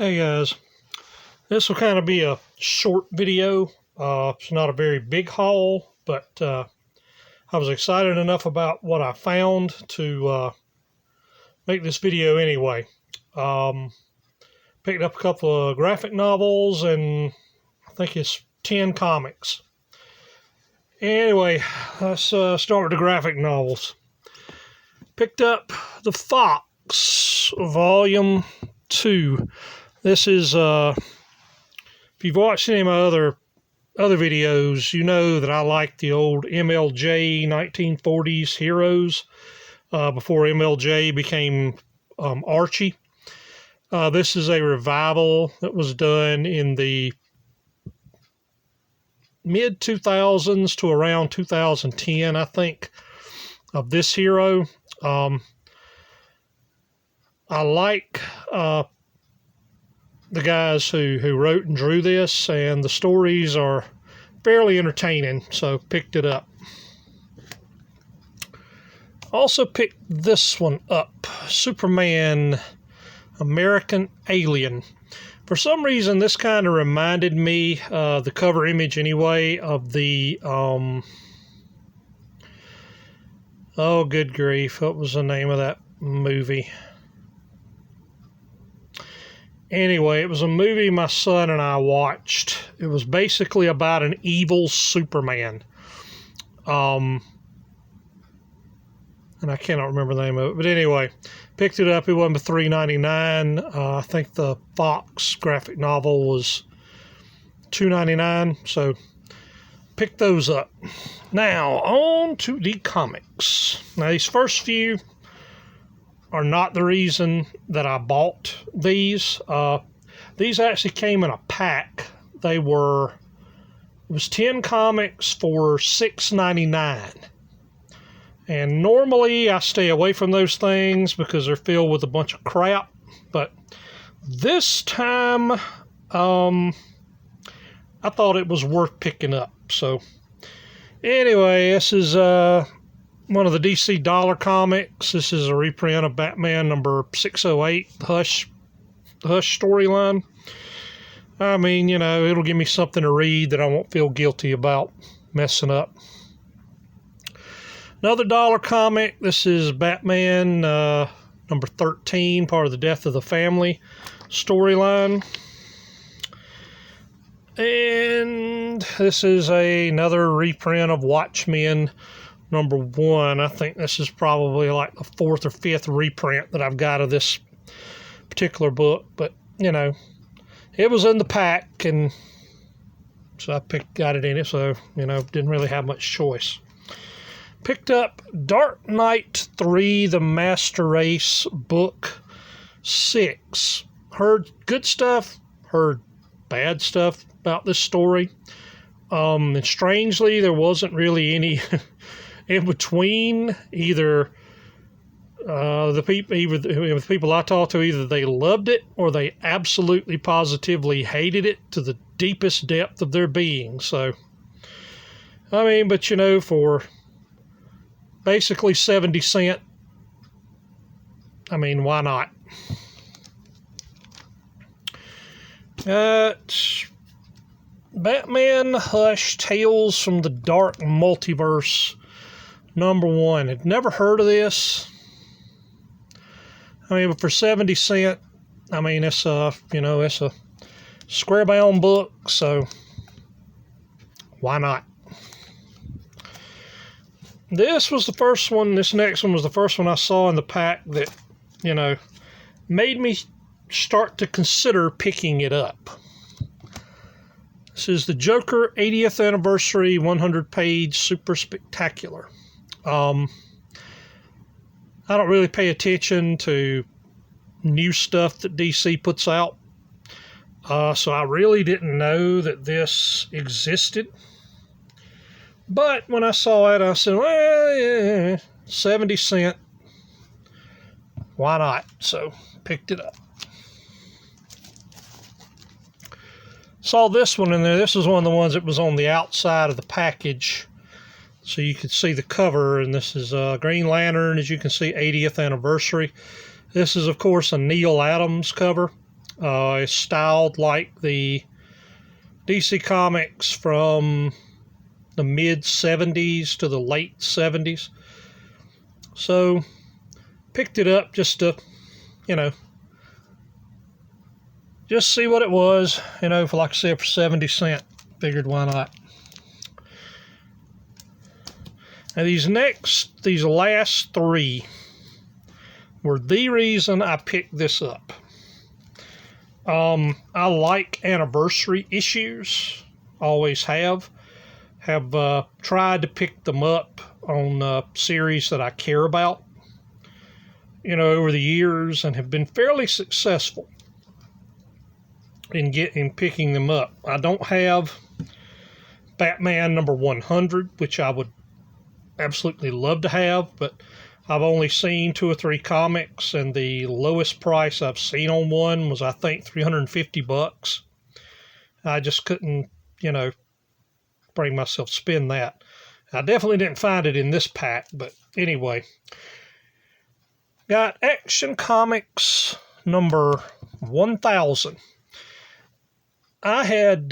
Hey guys, this will kind of be a short video. It's not a very big haul, but I was excited enough about what I found to make this video anyway. Picked up a couple of graphic novels and I think it's 10 comics. Anyway, let's start with the graphic novels. Picked up The Fox, Volume 2. This is, if you've watched any of my other videos, you know that I like the old MLJ 1940s heroes before MLJ became Archie. This is a revival that was done in the mid-2000s to around 2010, I think, of this hero. I like the guys who wrote and drew this, and the stories are fairly entertaining, so picked it up. Also picked this one up, Superman American Alien. For some reason, this kind of reminded me, the cover image anyway, of the, oh, good grief, what was the name of that movie? Anyway, it was a movie my son and I watched. It was basically about an evil Superman. And I cannot remember the name of it. But anyway, picked it up. It went for $3.99. I think the Fox graphic novel was $2.99. So picked those up. Now, on to the comics. Now, these first few are not the reason that I bought these. These actually came in a pack. It was 10 comics for $6.99. And normally I stay away from those things because they're filled with a bunch of crap. But this time, I thought it was worth picking up. So anyway, this is one of the DC Dollar comics. This is a reprint of Batman number 608, the Hush storyline. I mean, you know, it'll give me something to read that I won't feel guilty about messing up. Another dollar comic. This is Batman number 13, part of the Death of the Family storyline. And this is another reprint of Watchmen number 1. I think this is probably like the 4th or 5th reprint that I've got of this particular book. But, you know, it was in the pack, and so I got it in it. So, you know, didn't really have much choice. Picked up Dark Knight 3, The Master Race, Book 6. Heard good stuff, heard bad stuff about this story. And strangely, there wasn't really any in between. Either the people I talked to, either they loved it or they absolutely positively hated it to the deepest depth of their being. So, I mean, but you know, for basically 70 cents, I mean, why not? Batman Hush, Tales from the Dark Multiverse, number 1. Had never heard of this. I mean, but for 70 cents, I mean, it's a square bound book, so why not? This was the first one. This next one was the first one I saw in the pack that, you know, made me start to consider picking it up. This is the Joker 80th Anniversary 100-page Super Spectacular. I don't really pay attention to new stuff that DC puts out. So I really didn't know that this existed. But when I saw it, I said, well, yeah, 70 cents. Why not? So picked it up. Saw this one in there. This is one of the ones that was on the outside of the package, so you could see the cover. And this is Green Lantern, as you can see, 80th anniversary. This is, of course, a Neil Adams cover. It's styled like the DC Comics from the mid 70s to the late 70s. So picked it up just to, you know, just see what it was, you know, for, like I said, for 70 cents. Figured why not. Now these last three were the reason I picked this up. I like anniversary issues, always have. Have tried to pick them up on series that I care about, you know, over the years, and have been fairly successful in picking them up. I don't have Batman number 100, which I would absolutely love to have, but I've only seen 2 or 3 comics, and the lowest price I've seen on one was, I think, $350. I just couldn't, you know, bring myself to spend that. I definitely didn't find it in this pack, but anyway. Got Action Comics number 1000. I had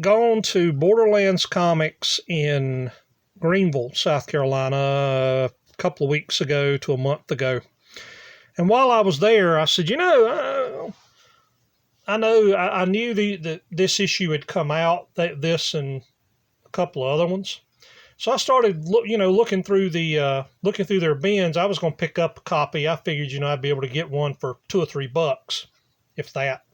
gone to Borderlands Comics in Greenville, South Carolina, a couple of weeks ago to a month ago. And while I was there, I said, you know, I knew this issue had come out, this and a couple of other ones. So I started, looking through their bins. I was going to pick up a copy. I figured, you know, I'd be able to get one for $2 or $3, if that.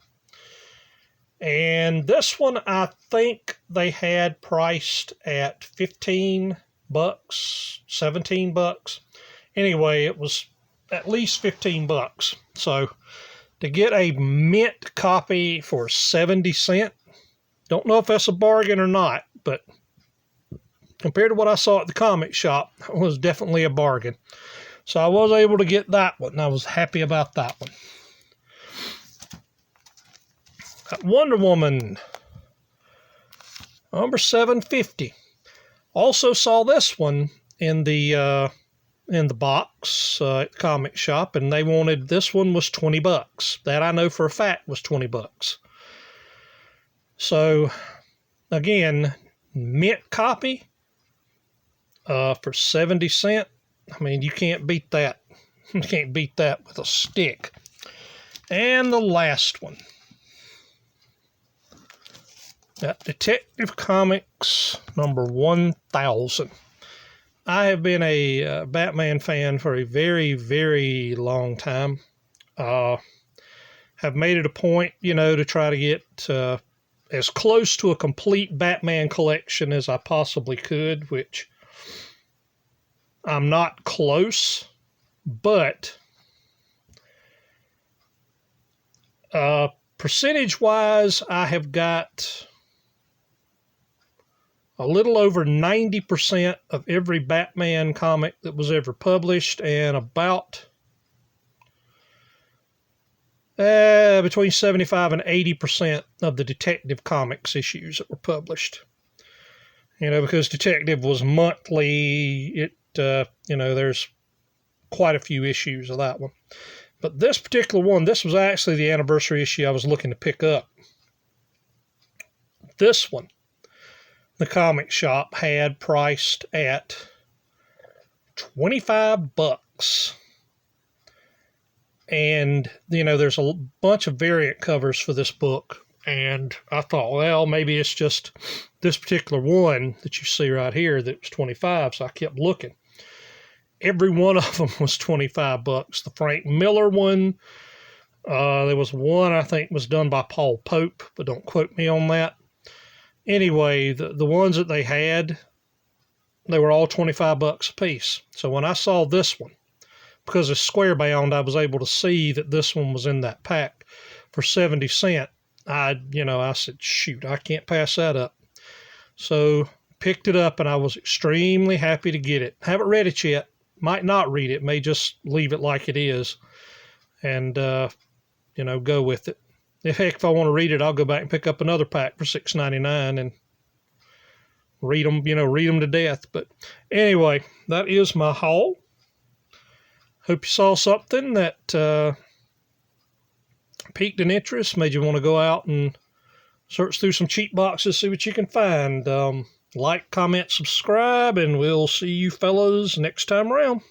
And this one, I think they had priced at $15, $17. Anyway, it was at least $15. So to get a mint copy for 70 cents, don't know if that's a bargain or not, but compared to what I saw at the comic shop, it was definitely a bargain. So I was able to get that one, and I was happy about that one. Wonder Woman, number 750. Also saw this one in the box at the comic shop, and they wanted, this one was $20. That I know for a fact was $20. So again, mint copy for 70 cents. I mean, you can't beat that. You can't beat that with a stick. And the last one. Detective Comics number 1000. I have been a Batman fan for a very, very long time. Have made it a point, you know, to try to get as close to a complete Batman collection as I possibly could, which I'm not close, but percentage-wise, I have got a little over 90% of every Batman comic that was ever published, and about between 75 and 80% of the Detective Comics issues that were published. You know, because Detective was monthly, there's quite a few issues of that one. But this particular one, this was actually the anniversary issue I was looking to pick up. This one, the comic shop had priced at $25. And, you know, there's a bunch of variant covers for this book. And I thought, well, maybe it's just this particular one that you see right here that was $25. So I kept looking. Every one of them was $25. The Frank Miller one, there was one I think was done by Paul Pope, but don't quote me on that. Anyway, the ones that they had, they were all $25 a piece. So when I saw this one, because it's square bound, I was able to see that this one was in that pack for 70 cents. I said, shoot, I can't pass that up. So picked it up, and I was extremely happy to get it. Haven't read it yet. Might not read it. May just leave it like it is and, go with it. If I want to read it, I'll go back and pick up another pack for $6.99 and read them to death. But anyway, that is my haul. Hope you saw something that piqued an interest, made you want to go out and search through some cheap boxes, see what you can find. Like, comment, subscribe, and we'll see you fellas next time around.